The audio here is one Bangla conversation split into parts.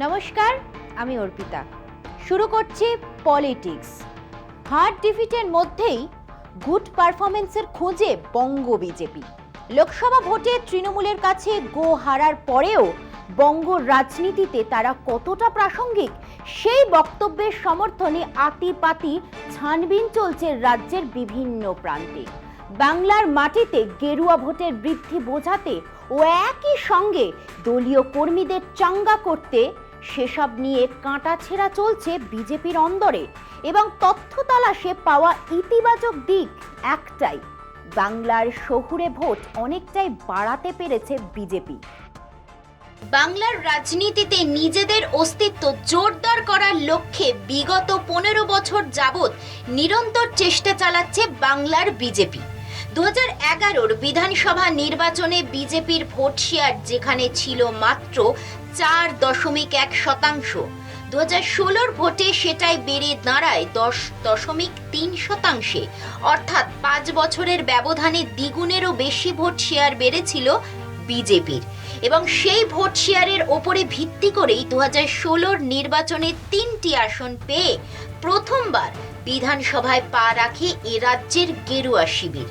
নমস্কার, আমি অর্পিতা। শুরু করছি পলিটিক্স। হার্ড ডিফিটের মধ্যেই গুড পারফরমেন্সের খোঁজে বঙ্গ বিজেপি। লোকসভা ভোটে তৃণমূলের কাছে গো হারার পরেও বঙ্গ রাজনীতিতে তারা কতটা প্রাসঙ্গিক, সেই বক্তব্যের সমর্থনে আতিপাতি ছানবিন চলছে রাজ্যের বিভিন্ন প্রান্তে। বাংলার মাটিতে গেরুয়া ভোটের বৃদ্ধি বোঝাতে ও একই সঙ্গে দলীয় কর্মীদের চাঙ্গা করতে সেসব নিয়ে কাঁটাছেঁড়া চলছে বিজেপির অন্দরে। এবং তথ্য তালাশে পাওয়া ইতিবাচক দিক একটাই, বাংলার শহুরে ভোট অনেকটাই বাড়াতে পেরেছে বিজেপি। বাংলার রাজনীতিতে নিজেদের অস্তিত্ব জোরদার করার লক্ষ্যে বিগত 15 বছর যাবৎ নিরন্তর চেষ্টা চালাচ্ছে বাংলার বিজেপি। 2011 বিধানসভা নির্বাচনে বিজেপির ভোট শেয়ার যেখানে ছিল মাত্র 4.1%, 2016 ভোটে সেটাই বেড়ে দাঁড়ায় 10.3%। অর্থাৎ 5 বছরের ব্যবধানে দ্বিগুণেরও বেশি ভোট শেয়ার বেড়েছিল বিজেপির। এবং সেই ভোট শেয়ারের ওপরে ভিত্তি করেই 2016 নির্বাচনে 3টি আসন পেয়ে প্রথমবার বিধানসভায় পা রাখে এ রাজ্যের গেরুয়া শিবির।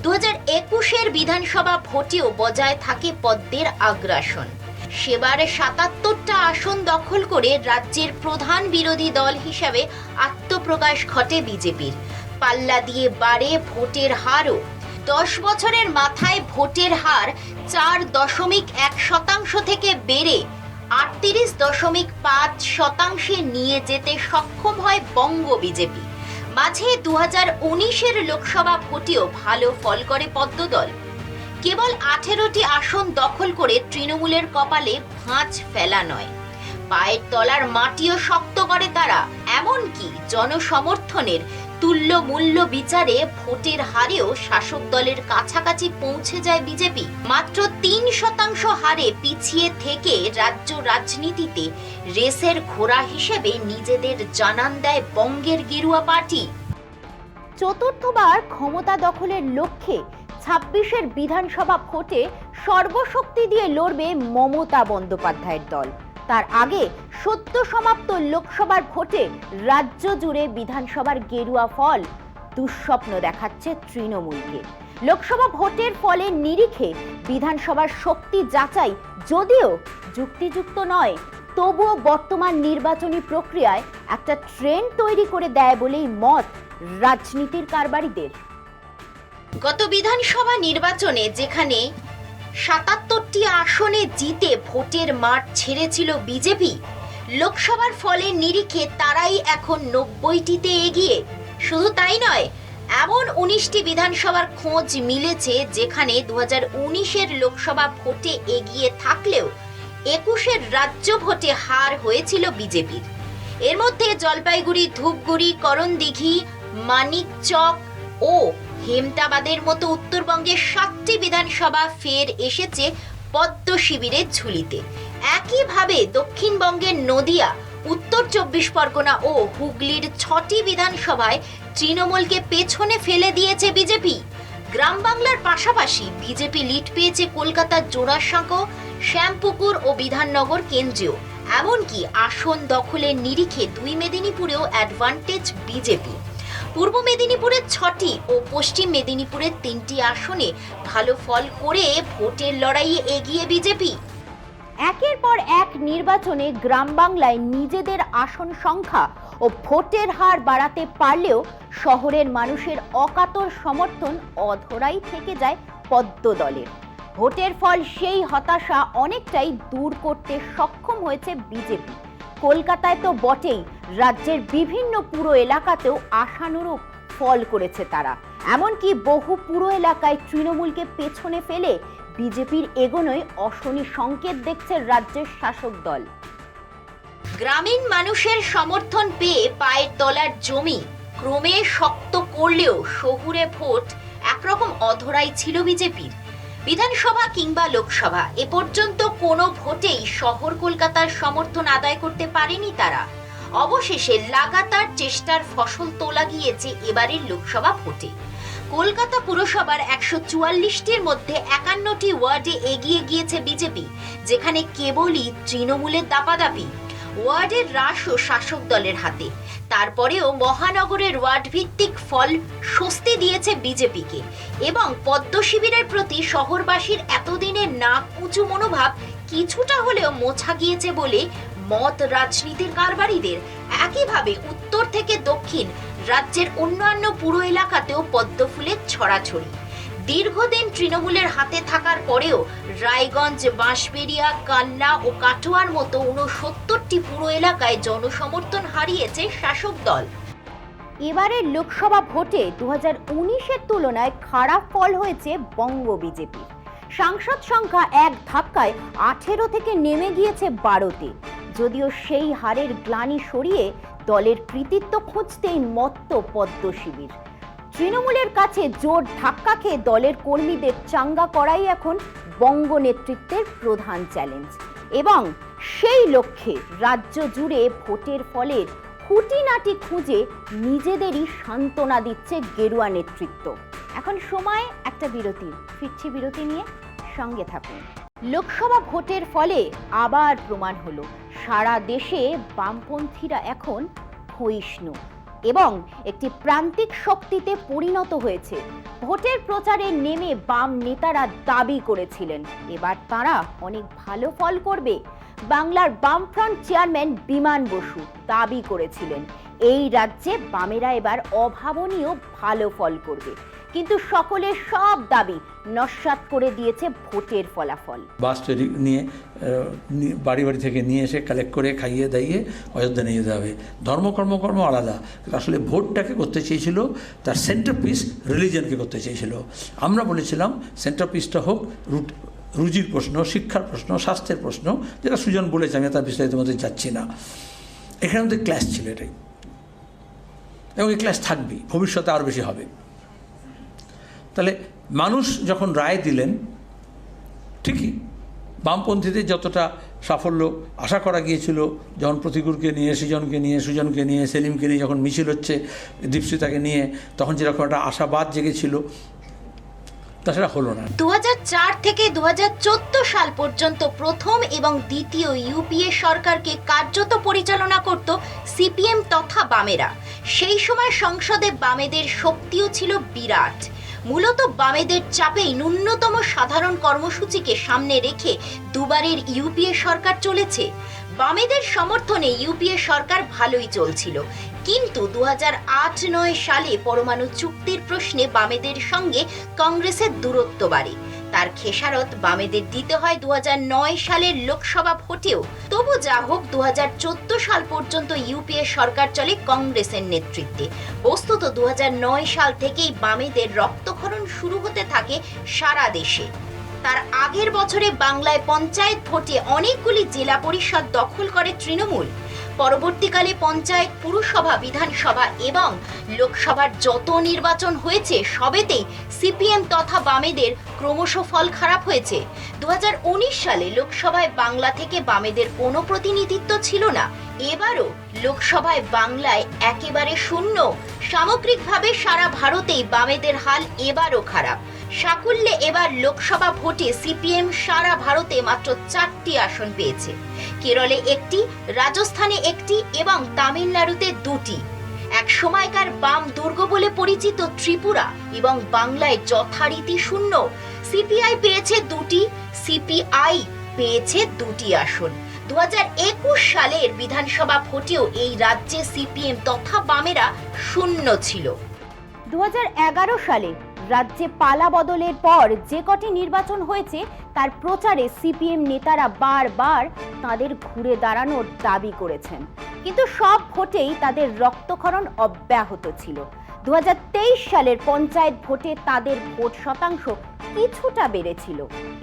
2021 বিধানসভা ভোটেও বজায় থাকে পদ্মের আগ্রাসন। সেবার 77টা আসন দখল করে রাজ্যের প্রধান বিরোধী দল হিসাবে আত্মপ্রকাশ ঘটে বিজেপির। পাল্লা দিয়ে বাড়ে ভোটের হারও। 10 বছরের মাথায় ভোটের হার 4.1% থেকে বেড়ে 38.5% নিয়ে যেতে সক্ষম হয় বঙ্গ বিজেপি। মাঝে 2019 লোকসভা ভোটেও ভালো ফল করে পদ্মদল। কেবল 18টি আসন দখল করে তৃণমূলের কপালে ভাঁজ ফেলা নয়, পায়ের তলার মাটিও শক্ত করে তারা। এমনকি জনসমর্থনের তুল্য মূল্য বিচারে ভোটের হারেও শাসক দলের কাছাকাছি পৌঁছে যায় বিজেপি। মাত্র 3% হারে পিছিয়ে থেকে রাজ্য রাজনীতিতে রেসের ঘোড়া হিসেবে নিজেদের জানান দেয় বঙ্গের গেরুয়া পার্টি। চতুর্থবার ক্ষমতা দখলের লক্ষ্যে 26 বিধানসভা ভোটে সর্বশক্তি দিয়ে লড়বে মমতা বন্দ্যোপাধ্যায়ের দল। তার আগে সদ্য সমাপ্ত লোকসভার ভোটে রাজ্য জুড়ে বিধানসভার গেরুয়া ফল দুঃস্বপ্ন দেখাচ্ছে তৃণমূলকে। লোকসভা ভোটের ফলের নিরিখে বিধানসভার শক্তি যাচাই যদিও যুক্তিযুক্ত নয়, তবুও বর্তমান নির্বাচনী প্রক্রিয়ায় একটা ট্রেন্ড তৈরি করে দেয় বলেই মত রাজনীতির কারবারিদের। গত বিধানসভা নির্বাচনে যেখানে 77টি আসনে জিতে ভোটের মাঠ ছেড়েছিল বিজেপি, লোকসভার ফলের নিরিখে তারাই এখন 90টিতে এগিয়ে। শুধু তাই নয়, এমন 19টি বিধানসভার খোঁজ মিলেছে যেখানে 2019 লোকসভা ভোটে এগিয়ে থাকলেও 21 রাজ্য ভোটে হার হয়েছিল বিজেপির। এর মধ্যে জলপাইগুড়ি, ধূপগুড়ি, করণদিঘি, মানিকচক ও হেমতাবাদের মতো উত্তরবঙ্গের 7টি বিধানসভা ফের এসেছে পদ্ম শিবিরের ঝুলিতে। একইভাবে দক্ষিণবঙ্গের নদিয়া, উত্তর 24 পরগনা ও হুগলির 6টি বিধানসভায় তৃণমূলকে পেছনে ফেলে দিয়েছে বিজেপি। গ্রাম বাংলার পাশাপাশি বিজেপি লিড পেয়েছে কলকাতার জোড়াসাঁকো, শ্যামপুকুর ও বিধাননগর কেন্দ্রেও। এমনকি আসন দখলের নিরিখে 2 মেদিনীপুরেও অ্যাডভান্টেজ বিজেপি। পূর্ব মেদিনীপুরের 6টি ও পশ্চিম মেদিনীপুরের 3টি আসনে ভালো ফল করে ভোটের লড়াইয়ে এগিয়ে বিজেপি। একের পর এক নির্বাচনে গ্রাম বাংলায় নিজেদের আসন সংখ্যা ও ভোটের হার বাড়াতে পারলেও শহরের মানুষের অকাতর সমর্থন অধরাই থেকে যায় পদ্ম দলের। ভোটের ফল সেই হতাশা অনেকটাই দূর করতে সক্ষম হয়েছে বিজেপি। কলকাতায় তো বটেই, রাজ্যের বিভিন্ন পুর এলাকাতেও আশানুরূপ ফল করেছে তারা। এমনকি বহু পুর এলাকায় তৃণমূলকে পেছনে ফেলে বিজেপির এগোনোয় অশনি সংকেত দেখছে রাজ্যের শাসক দল। গ্রামীণ মানুষের সমর্থন পেয়ে পায়ের তলার জমি ক্রমে শক্ত করলেও শহুরে ভোট একরকম অধরাই ছিল বিজেপির। বিধানসভা কিংবা লোকসভা এ পর্যন্ত কোনো ভোটেই শহর কলকাতার সমর্থন আদায় করতে পারেনি তারা। অবশেষে লাগাতার চেষ্টার ফসল তোলা গিয়েছে এবারের লোকসভা ভোটে। কলকাতা পুরসভার 144টির মধ্যে 51টি ওয়ার্ডে এগিয়ে গিয়েছে বিজেপি, যেখানে কেবলই তৃণমূলের দাপাদাপি। ওয়ার্ডের রাশও শাসক দলের হাতে। তারপরেও মহানগরের ওয়ার্ড ভিত্তিক ফল স্বস্তি দিয়েছে বিজেপিকে এবং পদ্ম শিবিরের প্রতি শহরবাসীর এতদিনের নাক উঁচু মনোভাব কিছুটা হলেও মোছা গিয়েছে বলে মত রাজনীতির কারবারিদের। একইভাবে উত্তর থেকে দক্ষিণ রাজ্যের অন্যান্য পুর এলাকাতেও পদ্ম ফুলের ছড়াছড়ি। দীর্ঘদিন তৃণমূলের হাতে থাকার পরেও রায়গঞ্জ, বাঁশবেড়িয়া, কান্না ও কাটোয়ার মতো 69টি পুর এলাকায় জনসমর্থন হারিয়েছে শাসক দল। এবারের লোকসভা ভোটে 2019-এর তুলনায় খারাপ ফল হয়েছে বঙ্গ বিজেপি। সাংসদ সংখ্যা এক ধাক্কায় 18 থেকে নেমে গিয়েছে 12-তে। যদিও সেই হারের গ্লানি সরিয়ে দলের কৃতিত্ব খুঁজতেই মত্ত পদ্ম শিবির। তৃণমূলের কাছে জোর ধাক্কা খেয়ে দলের কর্মীদের চাঙ্গা করাই এখন বঙ্গ নেতৃত্বের প্রধান চ্যালেঞ্জ এবং সেই লক্ষ্যে রাজ্য জুড়ে ভোটের ফলের খুঁটিনাটি খুঁজে নিজেদেরই সান্ত্বনা দিচ্ছে গেরুয়া নেতৃত্ব। এখন সময় একটা বিরতির। ফিরছি বিরতি নিয়ে, সঙ্গে থাকুন। লোকসভা ভোটের ফলে আবার প্রমাণ হলো সারা দেশে বামপন্থীরা এখন ক্ষয়িষ্ণু এবং একটি প্রান্তিক শক্তিতে পরিণত হয়েছে। ভোটের প্রচারে নেমে বাম নেতারা দাবি করেছিলেন এবার তারা অনেক ভালো ফল করবে। বাংলার বামফ্রন্ট চেয়ারম্যান বিমান বসু দাবি করেছিলেন এই রাজ্যে বামেরা এবার অভাবনীয় ভালো ফল করবে, কিন্তু সকলের সব দাবি নস্যাৎ করে দিয়েছে ভোটের ফলাফল। বাস তৈরি নিয়ে বাড়ি বাড়ি থেকে নিয়ে এসে কালেক্ট করে খাইয়ে দাইয়ে অযোধ্যা নিয়ে যেতে হবে। ধর্মকর্ম আলাদা, আসলে ভোটটাকে করতে চেয়েছিল তার সেন্টার পিস রিলিজনকে করতে চেয়েছিল। আমরা বলেছিলাম সেন্টার পিসটা হোক রুজির প্রশ্ন, শিক্ষার প্রশ্ন, স্বাস্থ্যের প্রশ্ন, যেটা সুজন বলেছে, আমি তার বিস্তারিত মধ্যে যাচ্ছি না। এখানে আমাদের ক্লাস ছিল এটাই, এবং এই ক্লাস থাকবেই, ভবিষ্যতে আরও বেশি হবে। তাহলে মানুষ যখন রায় দিলেন, ঠিকই বামপন্থীদের যতটা সাফল্য আশা করা গিয়েছিল, যখন প্রতিকূলকে নিয়ে, সৃজনকে নিয়ে, সুজনকে নিয়ে, সেলিমকে নিয়ে যখন মিছিল হচ্ছে, দীপশিতাকে নিয়ে, তখন যেরকম একটা আশাবাদ জেগেছিল, তা সেটা হলো না। 2004 থেকে 2014 সাল পর্যন্ত প্রথম এবং দ্বিতীয় ইউপিএ সরকারকে কার্যত পরিচালনা করত সিপিএম তথা বামেরা। সেই সময় সংসদে বামেদের শক্তিও ছিল বিরাট। মূলত বামেদের চাপেই ন্যূনতম সাধারণ কর্মসূচিকে সামনে রেখে দুবারের ইউপিএ সরকার চলেছে। বামেদের সমর্থনে ইউপিএ সরকার ভালোই চলছিল, কিন্তু 2008-9 সালে পরমাণু চুক্তির প্রশ্নে বামেদের সঙ্গে কংগ্রেসের দূরত্ব বাড়ে। তার খেসারত বামেদের দিতে হয় 2009 সালের লোকসভা ভোটেও। তবু যা হোক, 2014 সাল পর্যন্ত ইউপিএ সরকার চলে কংগ্রেসের নেতৃত্বে। বস্তুত 2009 সাল থেকেই বামেদের রক্তক্ষরণ শুরু হতে থাকে সারা দেশে। তার আগের বছরে বাংলায় পঞ্চায়েত ভোটে অনেকগুলি জেলা পরিষদ দখল করে তৃণমূল। পরবর্তীকালে পঞ্চায়েত, পুরসভা, বিধানসভা এবং লোকসভার যত নির্বাচন হয়েছে সবেতেই সিপিএম তথা বামেদের ক্রমশ ফল খারাপ হয়েছে। 2019 সালে লোকসভায় বাংলা থেকে বামেদের কোনো প্রতিনিধিত্ব ছিল না। এবারও লোকসভায় বাংলায় একেবারে শূন্য। সামগ্রিকভাবে সারা ভারতেই বামেদের হাল এবারও খারাপ। সাকুল্যে এবার লোকসভা ভোটে সিপিএম সারা ভারতে মাত্র 4টি আসন পেয়েছে। কেরলে 1টি, রাজস্থানে 1টি এবং তামিলনাড়ুতে 2টি। এক সময়কার বাম দুর্গ বলে পরিচিত ত্রিপুরা এবং বাংলায় যথারীতি শূন্য। সিপিআই পেয়েছে 2টি, সিপিআই পেয়েছে 2টি আসন। 2021 সালের বিধানসভা ভোটেও এই রাজ্যে সিপিএম তথা বামেরা শূন্য ছিল। 2011 সালে রাজ্যে পালা বদলের পর যে কটি নির্বাচন হয়েছে তার প্রচারে সিপিএম নেতারা বারবার তাদের ঘুরে দাঁড়ানোর দাবি করেছেন, কিন্তু সব ভোটেই তাদের রক্তক্ষরণ অব্যাহত ছিল। 2023 সালের পঞ্চায়েত ভোটে তাদের ভোট শতাংশ কিছুটা বেড়েছিল।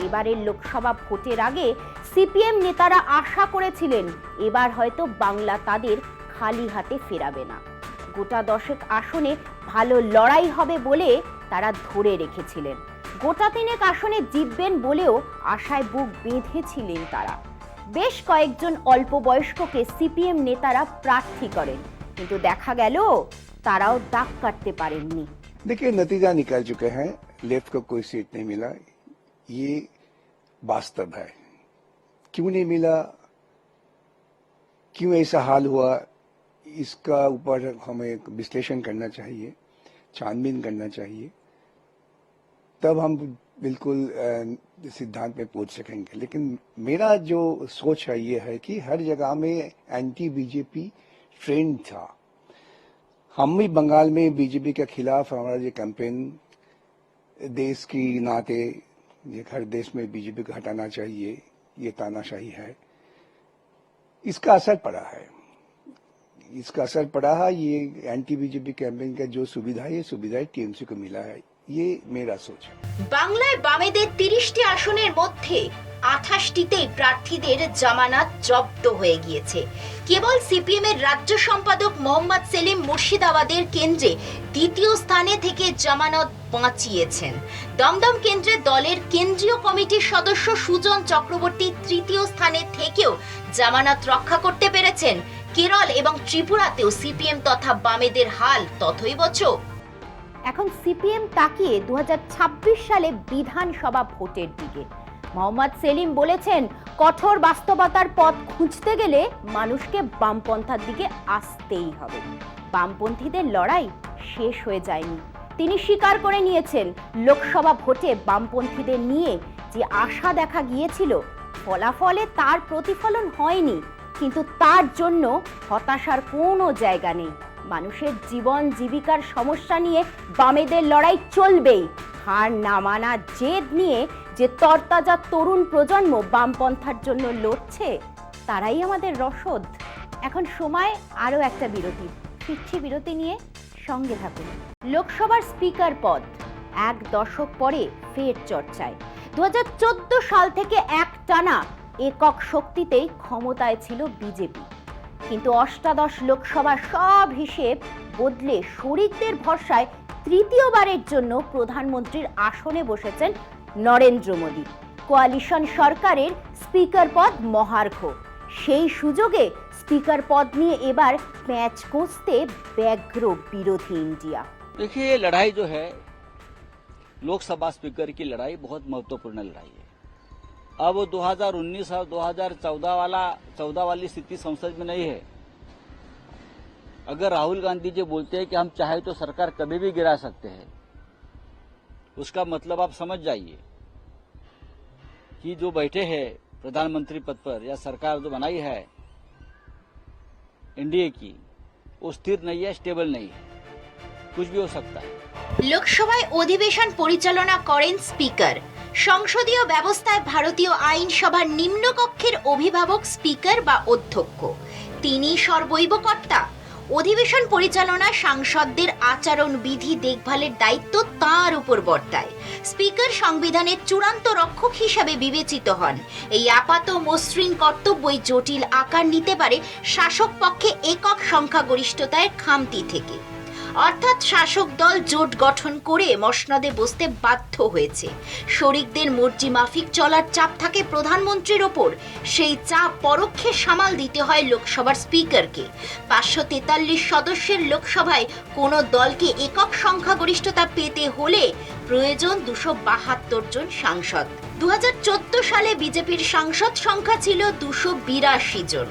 এবারের লোকসভা ভোটের আগে সিপিএম নেতারা আশা করেছিলেন এবার হয়তো বাংলা তাদের খালি হাতে ফেরাবে না। গোটা 10 আসনে ভালো লড়াই হবে বলে তারা ধরে রেখেছিলেন। গোটা 3 আসনে জিতবেন বলেও আশায় বুক বেঁধেছিলেন তারা। বেশ কয়েকজন অল্প বয়স্ককে সিপিএম নেতারা প্রার্থী করেন, কিন্তু দেখা গেল তারাও দাগ কাটতে পারেননি। देखिए, नतीजा निकल चुके हैं। लेफ्ट को कोई सीट नहीं मिला, ये वास्तव है। क्यों नहीं मिला, क्यों ऐसा हाल हुआ, इसका ऊपर हमें विश्लेषण करना चाहिए, छानबीन करना चाहिए, तब हम बिल्कुल सिद्धांत में पहुंच सकेंगे। लेकिन मेरा जो सोच है ये है कि हर जगह में एंटी बीजेपी ट्रेंड था। हम भी बंगाल में बीजेपी के खिलाफ हमारा ये कैंपेन देश की नाते ये हर देश में बीजेपी को हटाना चाहिए, ये तानाशाही है, इसका असर पड़ा है। ये एंटी बीजेपी कैंपेन का जो सुविधा है, ये सुविधाएं टीएमसी को मिला है, ये मेरा सोच है। বাংলায় বামেদের 30টি আসনের মধ্যে 28টিতেই প্রার্থীদের জামানত জব্দ হয়ে গিয়েছে। কেবল সিপিএম এর রাজ্য সম্পাদক মোহাম্মদ সেলিম মুর্শিদাবাদের কেন্দ্রে দ্বিতীয় স্থানে থেকে জামানত বাঁচিয়েছেন। দমদম কেন্দ্রে দলের কেন্দ্রীয় কমিটির সদস্য সুজন চক্রবর্তী তৃতীয় স্থানে থেকেও জামানত রক্ষা করতে পেরেছেন। কেরল এবং ত্রিপুরাতেও সিপিএম তথা বামেদের হাল তথৈবচ। এখন সিপিএম তাকিয়ে 2026 সালে বিধানসভা ভোটের দিকে। মোহাম্মদ সেলিম বলেছেন, কঠোর বাস্তবতার পথ খুঁজতে গেলে মানুষকে বামপন্থার দিকে আসতেই হবে। বামপন্থীদের লড়াই শেষ হয়ে যায়নি। তিনি স্বীকার করে নিয়েছেন, লোকসভা ভোটে বামপন্থীদের নিয়ে যে আশা দেখা গিয়েছিল, ফলাফলে তার প্রতিফলন হয়নি। কিন্তু তার জন্য হতাশার কোনো জায়গা নেই। মানুষের জীবন জীবিকার সমস্যা নিয়ে বামেদের লড়াই চলবেই। হার না মানার জেদ নিয়ে যে তরতাজা তরুণ প্রজন্ম বামপন্থার জন্য লড়ছে, তারাই আমাদের রসদ। এখন সময় আরও একটা বিরতি। ফিরছি বিরতি নিয়ে, সঙ্গে থাকুন। লোকসভার স্পিকার পদ 1 দশক পরে ফের চর্চায়। 2014 সাল থেকে একটানা একক শক্তিতেই ক্ষমতায় ছিল বিজেপি। কিন্তু অষ্টাদশ লোকসভা সব হিসেব বদলে শরিকদের ভরসায় তৃতীয়বারের জন্য প্রধানমন্ত্রীর আসনে বসেছেন নরেন্দ্র মোদী। কোয়ালিশন সরকারের স্পিকার পদ মহার্ঘ। সেই সুযোগে স্পিকার পদ নিয়ে এবার প্যাঁচ কষতে ব্যগ্র বিরোধী ইন্ডিয়া। देखिए, ये लड़ाई जो है लोकसभा स्पीकर की लड़ाई बहुत महत्वपूर्ण लड़ाई है। अब 2019 और 2014 वाली स्थिति संसद में नहीं है। अगर राहुल गांधी जी बोलते हैं कि हम चाहे तो सरकार कभी भी गिरा सकते हैं, उसका मतलब आप समझ जाइए कि जो बैठे हैं प्रधानमंत्री पद पर या सरकार जो बनाई है एनडीए की, वो स्थिर नहीं है, स्टेबल नहीं है, कुछ भी हो सकता है। লোকসভায় অধিবেশন পরিচালনা করেন স্পিকার। সংসদীয় ব্যবস্থায় ভারতীয় আইনসভার নিম্নকক্ষের অভিভাবক স্পিকার বা অধ্যক্ষ। তিনি সর্বৈব কর্তা। অধিবেশন পরিচালনা, সাংসদদের আচরণ বিধি দেখভালের দায়িত্ব তার উপর বর্তায়। স্পিকার সংবিধানের চূড়ান্ত রক্ষক হিসাবে বিবেচিত হন। এই আপাত মসৃণ কর্তব্যই জটিল আকার নিতে পারে শাসক পক্ষে একক সংখ্যাগরিষ্ঠতার খামতি থেকে। অর্থাৎ শাসক দল জোট গঠন করে মসনদে বসতে বাধ্য হয়েছে। শরিকদের মর্জি মাফিক চলার চাপ থাকে প্রধানমন্ত্রীর ওপর। সেই চাপ পরোক্ষে সামাল দিতে হয় লোকসভার স্পিকারকে। 543 সদস্যের লোকসভায় কোনো দলকে একক সংখ্যাগরিষ্ঠতা পেতে হলে প্রয়োজন 272 জন সাংসদ। 2014 সালে বিজেপির সাংসদ সংখ্যা ছিল 282 জন।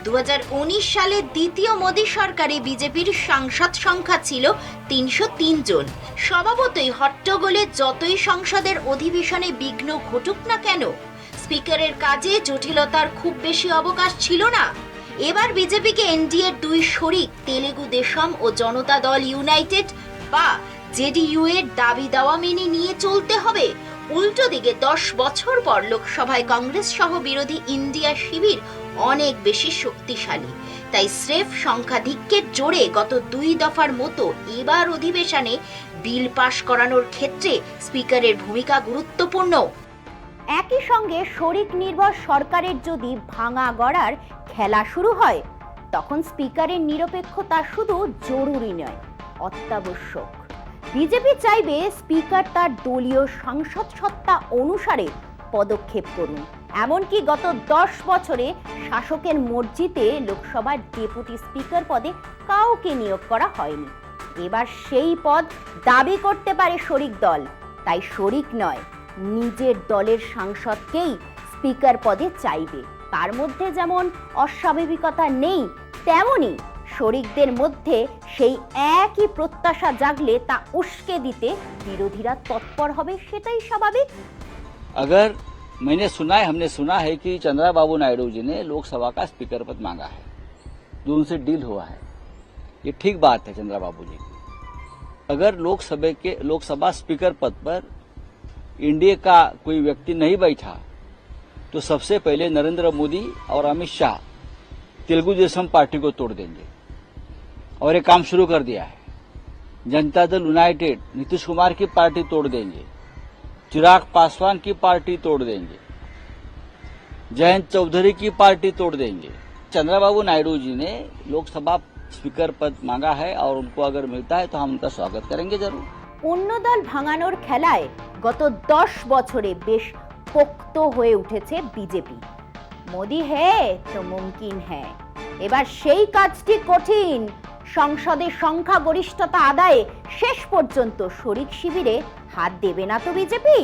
2019 সালে দ্বিতীয় মোদী সরকারে বিজেপির সাংসদ সংখ্যা ছিল 303 জন। স্বভাবতই হট্টগোলে যতই সংসদের অধিবেশনে বিঘ্ন ঘটুক না কেন, স্পিকারের কাজে জটিলতার খুব বেশি অবকাশ ছিল না। এবার বিজেপিকে এনডিএর 2 শরিক তেলেগু দেশম ও জনতা দল ইউনাইটেড বা জেডিইউ এর দাবি দাওয়া মেনে নিয়ে চলতে হবে। উল্টো দিকে 10 বছর পর লোকসভায় কংগ্রেস সহ বিরোধী ইন্ডিয়া শিবির অনেক বেশি শক্তিশালী। তাই স্রেফ সংখ্যাধিক্যের জোরে গত 2 দফার মতো এবার অধিবেশনে বিল পাশ করানোর ক্ষেত্রে স্পিকারের ভূমিকা গুরুত্বপূর্ণ। একই সঙ্গে শরিক নির্ভর সরকারের যদি ভাঙা গড়ার খেলা শুরু হয়, তখন স্পিকারের নিরপেক্ষতা শুধু জরুরি নয়, অত্যাবশ্যক। বিজেপি চাইবে স্পিকার তার দলীয় সাংসদ সত্তা অনুসারে পদক্ষেপ করুন। এমনকি গত 10 বছরে শাসকের মর্জিতে লোকসভার ডেপুটি স্পিকার পদে কাউকে নিয়োগ করা হয়নি। এবার সেই পদ দাবি করতে পারে শরিক দল, তাই শরিক নয়, নিজের দলের সাংসদকেই স্পিকার পদে চাইবে। তার মধ্যে যেমন অস্বাভাবিকতা নেই, তেমনি শরিকদের মধ্যে সেই একই প্রত্যাশা জাগলে তা উস্কে দিতে বিরোধীরা তৎপর হবে, সেটাই স্বাভাবিক। अगर हमने सुना है कि चंद्रबाबू नायडू जी ने लोकसभा का स्पीकर पद मांगा है, जो उनसे डील हुआ है, ये ठीक बात है चंद्रबाबू जी की। अगर लोकसभा स्पीकर पद पर एनडीए का कोई व्यक्ति नहीं बैठा तो सबसे पहले नरेंद्र मोदी और अमित शाह तेलुगु देशम पार्टी को तोड़ देंगे, और ये काम शुरू कर दिया है। जनता दल यूनाइटेड नीतीश कुमार की पार्टी तोड़ देंगे, चिराग पासवान की पार्टी तोड़ देंगे, जयंत चौधरी की पार्टी तोड़ देंगे। चंद्रबाबू नायडू जी ने लोकसभा स्पीकर पद मांगा है और उनको अगर मिलता है तो हम उनका स्वागत करेंगे जरूर। অন্য দল ভাঙানোর খেলায় গত 10 বছরে বেশ পোক্ত হয়ে উঠেছে বিজেপি। মোদি হ্যায় তো মুমকিন হ্যায়, এবার সেই কাজটি কঠিন। সংসদের সংখ্যাগরিষ্ঠতা আদায়ে শেষ পর্যন্ত শরিক শিবিরে হাত দেবে না তো বিজেপি?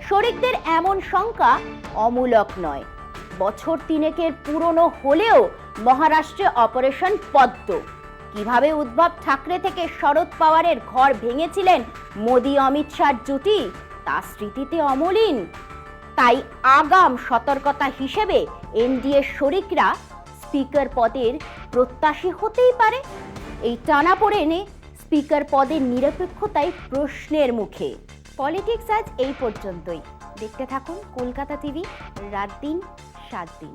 শরিকদের এমন সংখ্যা অমূলক নয়, বছর তিনেকের পুরনো হলেও মহারাষ্ট্রে অপারেশন পদ্ম, কিভাবে উদ্ধব ঠাকরে থেকে শরদ পাওয়ারের ঘর ভেঙেছিলেন মোদি অমিত শাহর জুটি, তা স্মৃতিতে অমলিন। তাই আগাম সতর্কতা হিসেবে এনডিএ শরিকরা স্পিকার পদের প্রত্যাশী হতেই পারে। এই টানাপোড়েনে স্পিকার পদের নিরপেক্ষতাই প্রশ্নের মুখে। পলিটিক্স আজ এই পর্যন্তই। দেখতে থাকুন কলকাতা টিভি, রাত দিন 7 দিন।